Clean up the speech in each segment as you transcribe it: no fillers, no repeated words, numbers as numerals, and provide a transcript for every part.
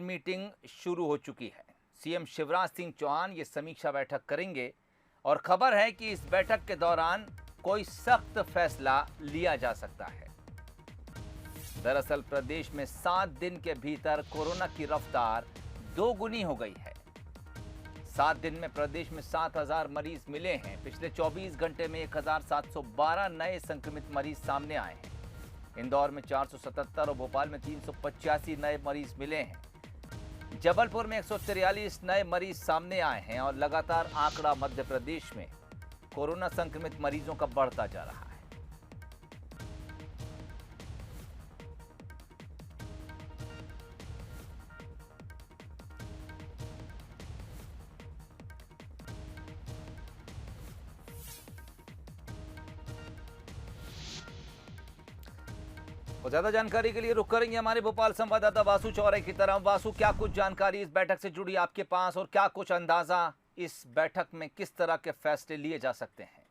Meeting शुरू हो चुकी है। सीएम शिवराज सिंह चौहान ये समीक्षा बैठक करेंगे और खबर है कि इस बैठक के दौरान कोई सख्त फैसला लिया जा सकता है। दरअसल प्रदेश में 7 दिन के भीतर कोरोना की रफ्तार दोगुनी हो गई है। 7 दिन में प्रदेश में 7,000 मरीज मिले हैं। पिछले 24 घंटे में 1,712 नए संक्रमित मरीज सामने आए हैं। इंदौर में 477 और भोपाल में 385 नए मरीज मिले हैं। जबलपुर में 143 नए मरीज सामने आए हैं और लगातार आंकड़ा मध्य प्रदेश में कोरोना संक्रमित मरीजों का बढ़ता जा रहा है। और ज्यादा जानकारी के लिए रुख करेंगे हमारे भोपाल संवाददाता वासु चौरे की तरफ। वासु, क्या कुछ जानकारी इस बैठक से जुड़ी आपके पास और क्या कुछ अंदाजा इस बैठक में किस तरह के फैसले लिए जा सकते हैं?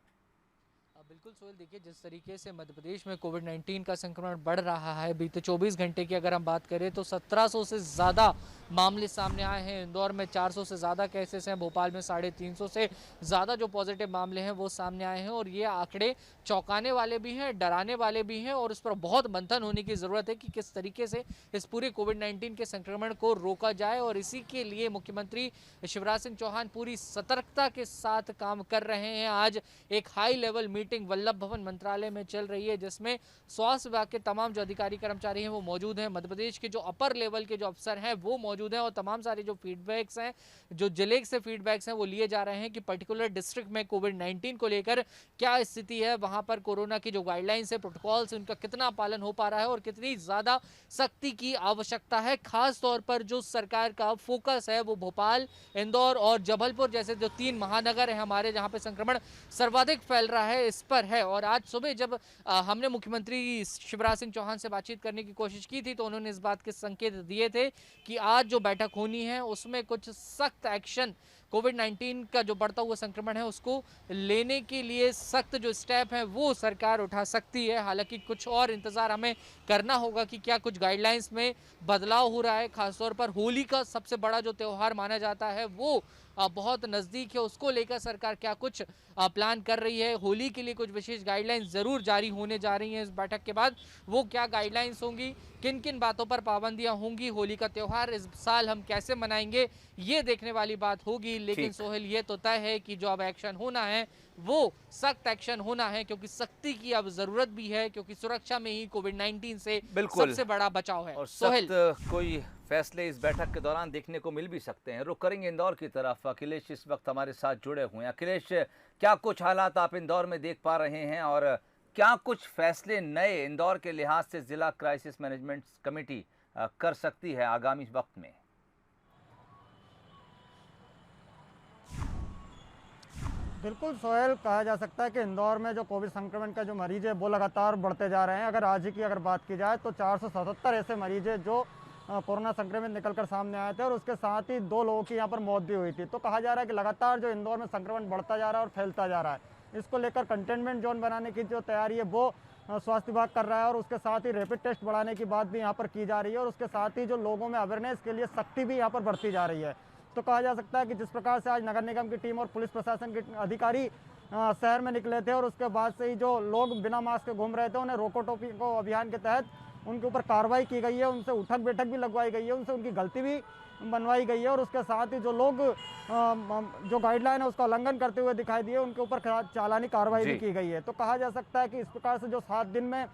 बिल्कुल सोहेल, देखिए जिस तरीके से मध्य प्रदेश में कोविड-19 का संक्रमण बढ़ रहा है, बीते 24 घंटे की अगर हम बात करें तो 1700 से ज़्यादा मामले सामने आए हैं। इंदौर में 400 से ज़्यादा केसेस हैं, भोपाल में 350 से ज़्यादा जो पॉजिटिव मामले हैं वो सामने आए हैं। और ये आंकड़े चौंकाने वाले भी हैं, डराने वाले भी हैं और इस पर बहुत मंथन होने की ज़रूरत है कि किस तरीके से इस पूरे कोविड-19 के संक्रमण को रोका जाए। और इसी के लिए मुख्यमंत्री शिवराज सिंह चौहान पूरी सतर्कता के साथ काम कर रहे हैं। आज एक high level meeting Vallabh Bhavan मंत्रालय में चल रही है, जिसमें स्वास्थ्य विभाग के तमाम जो अधिकारी कर्मचारी हैं वो मौजूद हैं। मध्य प्रदेश के जो अपर लेवल के जो अफसर हैं वो मौजूद हैं और तमाम सारे जो फीडबैक्स हैं, जो जिले से फीडबैक्स हैं वो लिए जा रहे हैं कि पर्टिकुलर डिस्ट्रिक्ट में कोविड-19 को लेकर क्या स्थिति है, वहां पर कोरोना की जो गाइडलाइंस है, प्रोटोकॉल्स, उनका कितना पालन हो पा रहा है और कितनी ज्यादा सख्ती की आवश्यकता है। खास तौर पर जो सरकार का फोकस है वो भोपाल, इंदौर और जबलपुर जैसे जो 3 महानगर है हमारे, जहां पे संक्रमण सर्वाधिक फैल रहा है, इस पर है। और आज सुबह जब हमने मुख्यमंत्री शिवराज सिंह चौहान से बातचीत करने की कोशिश की थी तो उन्होंने इस बात के संकेत दिए थे कि आज जो बैठक होनी है उसमें कुछ सख्त एक्शन, कोविड-19 का जो बढ़ता हुआ संक्रमण है उसको लेने के लिए सख्त जो स्टेप हैं वो सरकार उठा सकती है। हालांकि कुछ और इंतजार हमें करना होगा कि क्या कुछ गाइडलाइंस में बदलाव हो रहा है। खासतौर पर होली का सबसे बड़ा जो त्यौहार माना जाता है वो बहुत नज़दीक है, उसको लेकर सरकार क्या कुछ प्लान कर रही है। होली के लिए कुछ विशेष गाइडलाइंस ज़रूर जारी होने जा रही हैं इस बैठक के बाद। वो क्या गाइडलाइंस होंगी, किन किन बातों पर पाबंदियां होंगी, होली का त्यौहार इस साल हम कैसे मनाएंगे, ये देखने वाली बात होगी। लेकिन सोहेल, ये तो तय है कि जो अब एक्शन होना है वो सख्त एक्शन होना है, क्योंकि सख्ती की अब जरूरत भी है, क्योंकि सुरक्षा में ही कोविड-19 से सबसे बड़ा बचाव है। और सोहेल, कोई फैसले इस बैठक के दौरान देखने को मिल भी सकते हैं। रुक करेंगे इंदौर की तरफ। अखिलेश इस वक्त हमारे साथ जुड़े हुए हैं। अखिलेश, क्या कुछ हालात आप इंदौर में देख पा रहे हैं और क्या कुछ फैसले नए इंदौर के लिहाज से जिला क्राइसिस मैनेजमेंट कमेटी कर सकती है आगामी वक्त में? बिल्कुल सोहेल, कहा जा सकता है कि इंदौर में जो कोविड संक्रमण का जो मरीज है वो लगातार बढ़ते जा रहे हैं। अगर आज ही की अगर बात की जाए तो 477 ऐसे मरीज है जो कोरोना संक्रमित निकलकर सामने आए थे और उसके साथ ही 2 लोगों की यहाँ पर मौत भी हुई थी। तो कहा जा रहा है कि लगातार जो इंदौर में संक्रमण बढ़ता जा रहा है और फैलता जा रहा है, इसको लेकर कंटेनमेंट जोन बनाने की जो तैयारी है वो स्वास्थ्य विभाग कर रहा है और उसके साथ ही रैपिड टेस्ट बढ़ाने की बात भी यहाँ पर की जा रही है और उसके साथ ही जो लोगों में अवेयरनेस के लिए सख्ती भी यहाँ पर बढ़ती जा रही है। तो कहा जा सकता है कि जिस प्रकार से आज नगर निगम की टीम और पुलिस प्रशासन के अधिकारी शहर में निकले थे और उसके बाद से ही जो लोग बिना मास्क के घूम रहे थे उन्हें रोको टोकी को अभियान के तहत उनके ऊपर कार्रवाई की गई है, उनसे उठक बैठक भी लगवाई गई है, उनसे उनकी गलती भी बनवाई गई है और उसके साथ ही जो लोग जो गाइडलाइन है उसका उल्लंघन करते हुए दिखाई दिए उनके ऊपर चालानी कार्रवाई भी की गई है। तो कहा जा सकता है कि इस प्रकार से जो 7 दिन में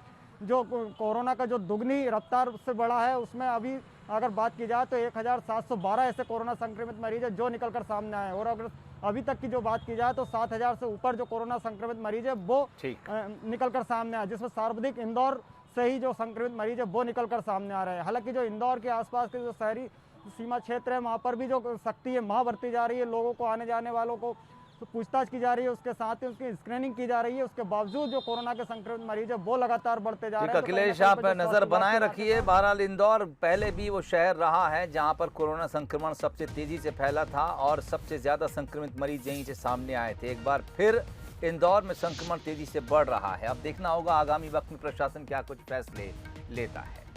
जो कोरोना का जो दुगनी रफ्तार से बढ़ा है, उसमें अभी अगर बात की जाए तो 1,712 ऐसे कोरोना संक्रमित मरीज है जो निकलकर सामने आए और अगर अभी तक की जो बात की जाए तो 7,000 से ऊपर जो कोरोना संक्रमित मरीज है वो निकलकर सामने आए, जिसमें सर्वाधिक इंदौर से ही जो संक्रमित मरीज है वो निकलकर सामने आ रहे हैं। हालांकि जो इंदौर के आसपास के जो शहरी सीमा क्षेत्र है वहाँ पर भी जो सख्ती है वहाँ बरती जा रही है, लोगों को आने जाने वालों को तो पूछताछ की जा रही है, उसके साथ ही उसकी स्क्रीनिंग की जा रही है। उसके बावजूद जो कोरोना के संक्रमित मरीज है वो लगातार बढ़ते जा रहे हैं। अखिलेश, आप नजर बनाए रखिए। बहरहाल इंदौर पहले भी वो शहर रहा है जहां पर कोरोना संक्रमण सबसे तेजी से फैला था और सबसे ज्यादा संक्रमित मरीज यहीं से सामने आए थे। एक बार फिर इंदौर में संक्रमण तेजी से बढ़ रहा है। अब देखना होगा आगामी वक्त में प्रशासन क्या कुछ फैसले लेता है।